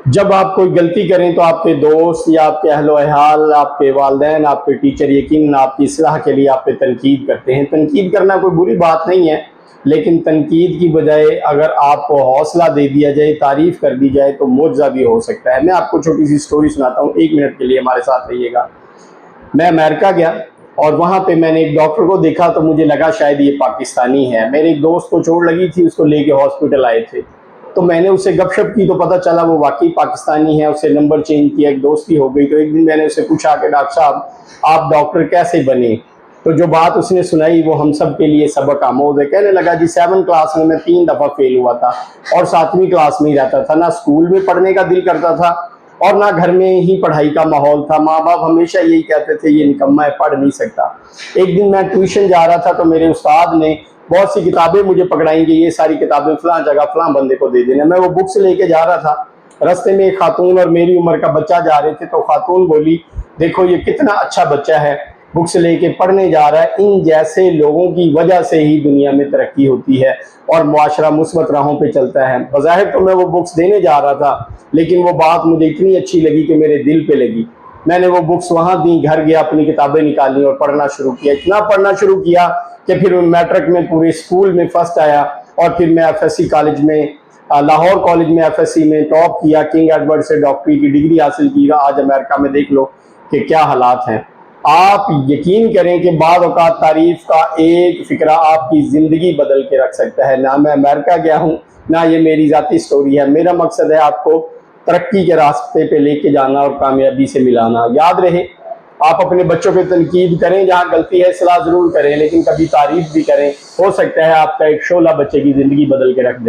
جب آپ کوئی غلطی کریں تو آپ کے دوست یا آپ کے اہل و عیال، آپ کے والدین، آپ کے ٹیچر یقیناً آپ کی اصلاح کے لیے آپ پہ تنقید کرتے ہیں۔ تنقید کرنا کوئی بری بات نہیں ہے، لیکن تنقید کی بجائے اگر آپ کو حوصلہ دے دیا جائے، تعریف کر دی جائے تو معجزہ بھی ہو سکتا ہے۔ میں آپ کو چھوٹی سی سٹوری سناتا ہوں، 1 منٹ کے لیے ہمارے ساتھ رہیے گا۔ میں امریکہ گیا اور وہاں پہ میں نے ایک ڈاکٹر کو دیکھا تو مجھے لگا شاید یہ پاکستانی ہے۔ میرے ایک دوست کو چوٹ لگی تھی، اس کو لے کے ہاسپٹل آئے تھے، تو میں نے اسے گپ شپ کی تو پتہ چلا وہ واقعی پاکستانی ہے۔ اسے نمبر چینج کیا، ایک دوستی ہو گئی۔ تو ایک دن میں نے اسے پوچھا کہ ڈاکٹر صاحب آپ ڈاکٹر کیسے بنے؟ تو جو بات اس نے سنائی وہ ہم سب کے لیے سبق آموز ہے۔ کہنے لگا جی 7 کلاس میں 3 دفعہ فیل ہوا تھا اور 7ویں کلاس میں ہی رہتا تھا، نہ اسکول میں پڑھنے کا دل کرتا تھا اور نہ گھر میں ہی پڑھائی کا ماحول تھا۔ ماں باپ ہمیشہ یہی کہتے تھے یہ نکما ہے، پڑھ نہیں سکتا۔ ایک دن میں ٹیوشن جا رہا تھا تو میرے استاد نے بہت سی کتابیں مجھے پکڑائیں گے، یہ ساری کتابیں فلاں جگہ فلاں بندے کو دے دینا۔ میں وہ بکس لے کے جا رہا تھا، رستے میں ایک خاتون اور میری عمر کا بچہ جا رہے تھے، تو خاتون بولی دیکھو یہ کتنا اچھا بچہ ہے، بکس لے کے پڑھنے جا رہا ہے۔ ان جیسے لوگوں کی وجہ سے ہی دنیا میں ترقی ہوتی ہے اور معاشرہ مثبت راہوں پہ چلتا ہے۔ بظاہر تو میں وہ بکس دینے جا رہا تھا، لیکن وہ بات مجھے اتنی اچھی لگی کہ میرے دل پہ لگی۔ میں نے وہ بکس وہاں دی، گھر گیا، اپنی کتابیں نکالی اور پڑھنا شروع کیا۔ اتنا پڑھنا شروع کیا کہ پھر میٹرک میں پورے اسکول میں فرسٹ آیا، اور پھر میں ایف ایس سی کالج میں، لاہور کالج میں ایف ایس سی میں ٹاپ کیا، کنگ ایڈورڈ سے ڈاکٹری کی ڈگری حاصل کی۔ آج امریکہ میں دیکھ لو کہ کیا حالات ہیں۔ آپ یقین کریں کہ بعض اوقات تعریف کا ایک فکرہ آپ کی زندگی بدل کے رکھ سکتا ہے۔ نہ میں امریکہ گیا ہوں، نہ یہ میری ذاتی سٹوری ہے، میرا مقصد ہے آپ کو ترقی کے راستے پہ لے کے جانا اور کامیابی سے ملانا۔ یاد رہے آپ اپنے بچوں پہ تنقید کریں، جہاں غلطی ہے اصلاح ضرور کریں، لیکن کبھی تعریف بھی کریں۔ ہو سکتا ہے آپ کا ایک شعلہ بچے کی زندگی بدل کے رکھ دے۔